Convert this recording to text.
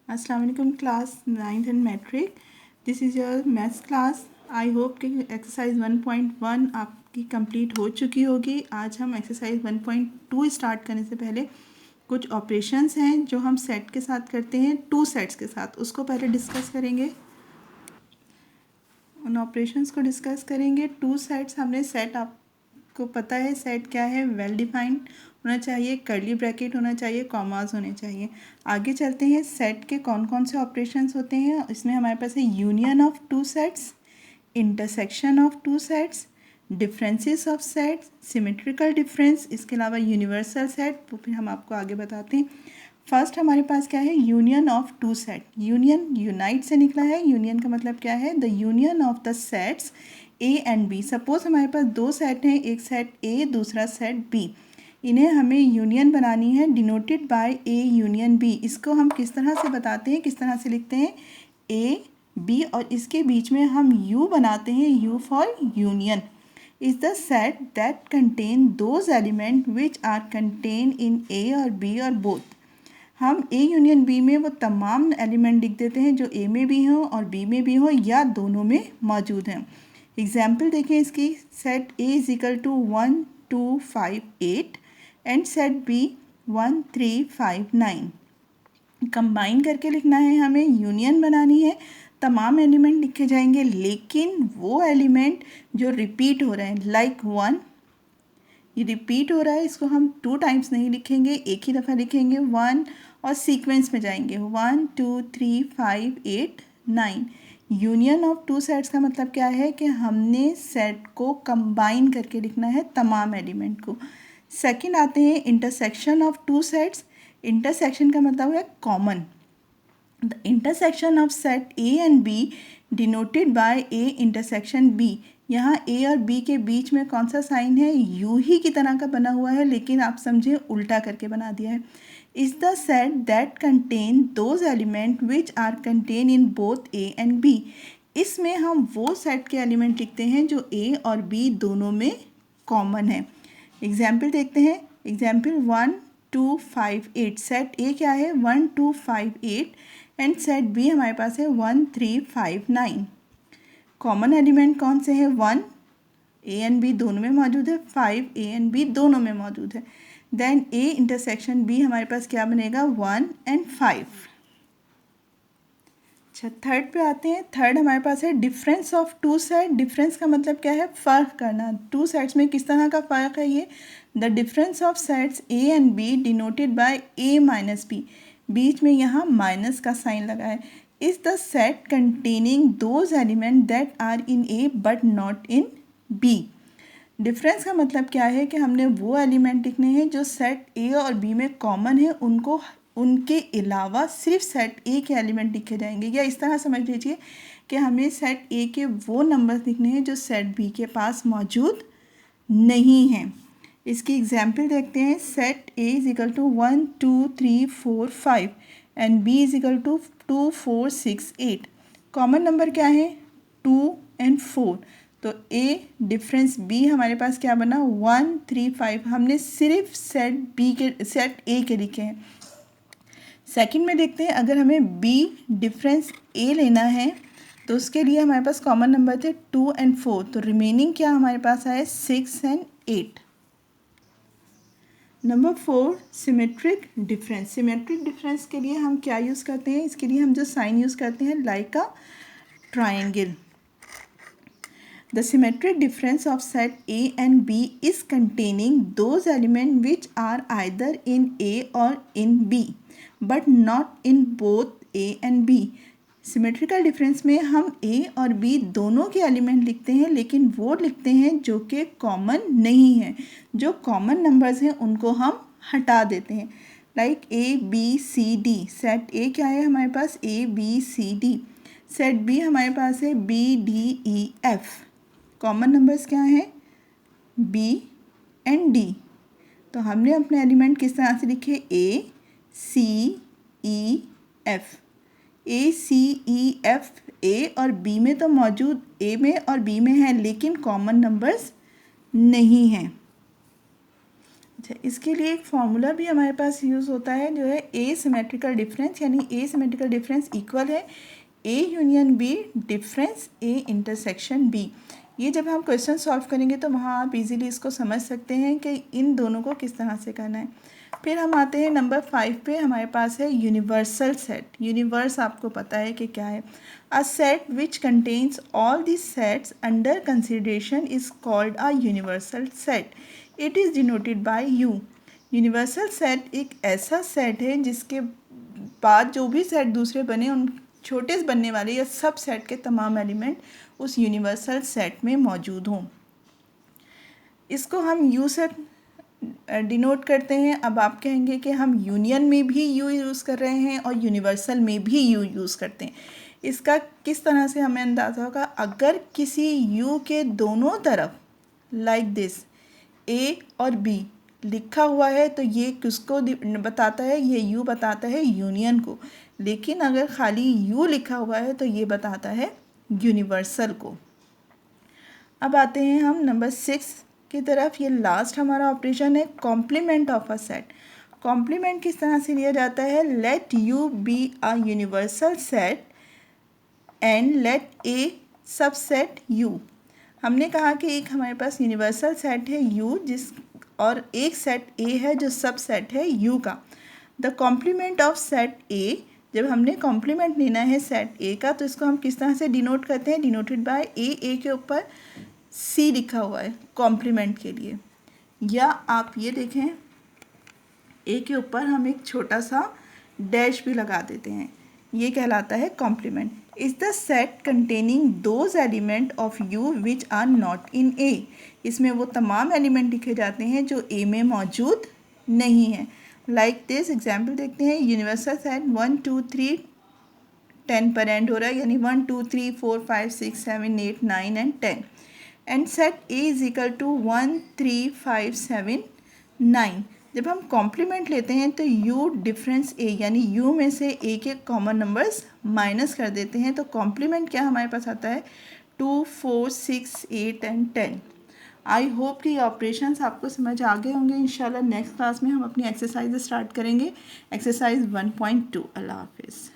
अस्सलाम वालेकुम class 9th and matric. This is your maths class. I hope कि exercise 1.1 आपकी कंप्लीट हो चुकी होगी। आज हम एक्सरसाइज 1.2 स्टार्ट करने से पहले कुछ ऑपरेशंस हैं जो हम सेट के साथ करते हैं, टू सेट्स के साथ, उसको पहले डिस्कस करेंगे। उन ऑपरेशंस को डिस्कस करेंगे। टू सेट्स, हमने सेट आपको पता है सेट क्या है, वेल डिफाइंड होना चाहिए, कर्ली ब्रैकेट होना चाहिए, कॉमास होने चाहिए। आगे चलते हैं, सेट के कौन कौन से ऑपरेशंस होते हैं। इसमें हमारे पास है union of two sets, intersection of two sets, differences of sets, symmetrical difference, इसके अलावा यूनिवर्सल सेट, तो फिर हम आपको आगे बताते हैं। फर्स्ट हमारे पास क्या है, union of two set. Union unite से निकला है। यूनियन का मतलब क्या है, the union of the sets A and B. Suppose हमारे पास दो सेट हैं, एक सेट ए दूसरा सेट बी। इन्हें हमें यूनियन बनानी है, denoted by A union B. इसको हम किस तरह से बताते हैं, किस तरह से लिखते हैं, ए बी और इसके बीच में हम यू बनाते हैं, U for union. Is the set that contain those element which are contain in A और बी और बोथ। हम ए यूनियन बी में वो तमाम एलिमेंट लिख देते हैं जो ए में भी हों और बी में भी हों या दोनों में मौजूद हैं। एग्जाम्पल देखें इसकी, set A is equal to 1 2 5 8 and set B 1 3 5 9। Combine करके लिखना है, हमें यूनियन बनानी है, तमाम एलिमेंट लिखे जाएंगे, लेकिन वो एलिमेंट जो रिपीट हो रहे हैं, लाइक 1 ये रिपीट हो रहा है, इसको हम 2 टाइम्स नहीं लिखेंगे, एक ही दफ़ा लिखेंगे 1 और सीक्वेंस में जाएंगे 1 2 3 5 8 9। यूनियन ऑफ टू सेट्स का मतलब क्या है कि हमने सेट को कंबाइन करके लिखना है, तमाम एलिमेंट को। सेकंड आते हैं intersection of two sets. Intersection का मतलब है common. The intersection of set A and B denoted by A intersection B. यहाँ ए और बी के बीच में कौन सा साइन है, यू ही की तरह का बना हुआ है, लेकिन आप समझे उल्टा करके बना दिया है। Is the set that contain those element which are contain in both A and B. इसमें हम वो सेट के एलिमेंट लिखते हैं जो ए और बी दोनों में कॉमन है। एग्जाम्पल देखते हैं। एग्जाम्पल 1 2 5 8। सेट ए क्या है, 1 2 5 8 एंड सेट बी हमारे पास है 1 3 5 9। कॉमन एलिमेंट कौन से हैं, 1 ए एंड बी दोनों में मौजूद है, 5 ए एंड बी दोनों में मौजूद है। देन ए इंटरसेक्शन बी हमारे पास क्या बनेगा, 1 एंड 5। अच्छा, थर्ड पे आते हैं। थर्ड हमारे पास है difference of two set. Difference का मतलब क्या है, फ़र्क करना। टू सेट्स में किस तरह का फ़र्क है ये, the difference of sets A and B denoted by A minus B. बीच में यहाँ माइनस का साइन लगा है। Is the set containing those element that are in A but not in B. Difference का मतलब क्या है कि हमने वो एलिमेंट लिखने हैं जो सेट ए और बी में कॉमन है, उनको उनके अलावा सिर्फ सेट ए के एलिमेंट लिखे जाएंगे। या इस तरह समझ लीजिए कि हमें सेट ए के वो नंबर्स लिखने हैं जो सेट बी के पास मौजूद नहीं हैं। इसकी एग्जाम्पल देखते हैं। Set A is equal to 1 2 3 4 5 and B is equal to 2 4 6 8। Common number क्या है, 2 एंड 4। तो ए डिफरेंस बी हमारे पास क्या बना, 1 3 5। हमने सिर्फ सेट ए के लिखे हैं। सेकंड में देखते हैं, अगर हमें बी डिफरेंस ए लेना है तो उसके लिए हमारे पास कॉमन नंबर थे 2 एंड 4। तो रिमेनिंग क्या हमारे पास आए, 6 and 8। Number 4, symmetric difference. Symmetric difference के लिए हम क्या यूज़ करते हैं, इसके लिए हम जो साइन यूज़ करते हैं, like a triangle. The symmetric difference of set A and B is containing those elements which are either in A or in B, but not in both A and B. Symmetrical difference में हम A और B दोनों के element लिखते हैं, लेकिन वो लिखते हैं जो कि कॉमन नहीं है। जो कॉमन नंबर्स हैं उनको हम हटा देते हैं, like A B C D। Set A क्या है हमारे पास, A B C D। Set B हमारे पास है B D E F। Common numbers क्या हैं, B एंड D। तो हमने अपने एलिमेंट किस तरह से लिखे, A C E F। A C E F A और B में तो मौजूद, A में और B में है, लेकिन कॉमन नंबर्स नहीं हैं। अच्छा, इसके लिए एक फॉर्मूला भी हमारे पास यूज़ होता है जो है ए सिमेट्रिकल डिफरेंस, यानी ए सिमेट्रिकल डिफरेंस इक्वल है A union B difference A intersection B. ये जब हम क्वेश्चन सॉल्व करेंगे तो वहाँ आप इजीली इसको समझ सकते हैं कि इन दोनों को किस तरह से करना है। फिर हम आते हैं नंबर 5 पे, हमारे पास है यूनिवर्सल सेट। यूनिवर्स आपको पता है कि क्या है। A set which contains all the sets under consideration is called a universal set. It is denoted by you. Universal set एक ऐसा सेट है जिसके बाद जो भी सेट दूसरे बने उन छोटे से बनने वाले या सब सेट के तमाम एलिमेंट उस यूनिवर्सल सेट में मौजूद हों। इसको हम यू से डिनोट करते हैं। अब आप कहेंगे कि हम यूनियन में भी यू यूज़ कर रहे हैं और यूनिवर्सल में भी यू यूज़ करते हैं। इसका किस तरह से हमें अंदाज़ा होगा? अगर किसी यू के दोनों तरफ लाइक दिस ए और बी लिखा हुआ है तो ये किसको बताता है? ये यू बताता है यूनियन को। लेकिन अगर खाली यू लिखा हुआ है तो ये बताता है यूनिवर्सल को। अब आते हैं हम नंबर 6 की तरफ। ये लास्ट हमारा ऑपरेशन है complement of a set. Complement किस तरह से लिया जाता है? Let U be a universal set and let A subset U. हमने कहा कि एक हमारे पास यूनिवर्सल सेट है यू जिस और एक सेट ए है जो सबसेट है यू का। The complement of set A, जब हमने कॉम्प्लीमेंट लेना है सेट ए का तो इसको हम किस तरह से डिनोट करते हैं? डिनोटेड बाय ए के ऊपर सी लिखा हुआ है कॉम्प्लीमेंट के लिए। या आप ये देखें ए के ऊपर हम एक छोटा सा डैश भी लगा देते हैं, ये कहलाता है complement. Is the set containing those element of U which are not in A. इसमें वो तमाम एलिमेंट लिखे जाते हैं जो ए में मौजूद नहीं है। लाइक दिस एग्जाम्पल देखते हैं। यूनिवर्सल सेट 1 2 3 10 पर एंड हो रहा है, यानी 1 2 3 4 5 6 7 8 9 and 10 and set A is equal to 1 3 5 7 9। जब हम कॉम्प्लीमेंट लेते हैं तो u डिफरेंस a, यानी u में से a के कॉमन नंबर्स माइनस कर देते हैं तो कॉम्प्लीमेंट क्या हमारे पास आता है? 2 4 6 8 एंड 10। आई होप कि ये ऑपरेशंस आपको समझ आ गए होंगे। इंशाल्लाह नेक्स्ट क्लास में हम अपनी एक्सरसाइज स्टार्ट करेंगे, एक्सरसाइज 1.2। अल्लाह हाफिज़।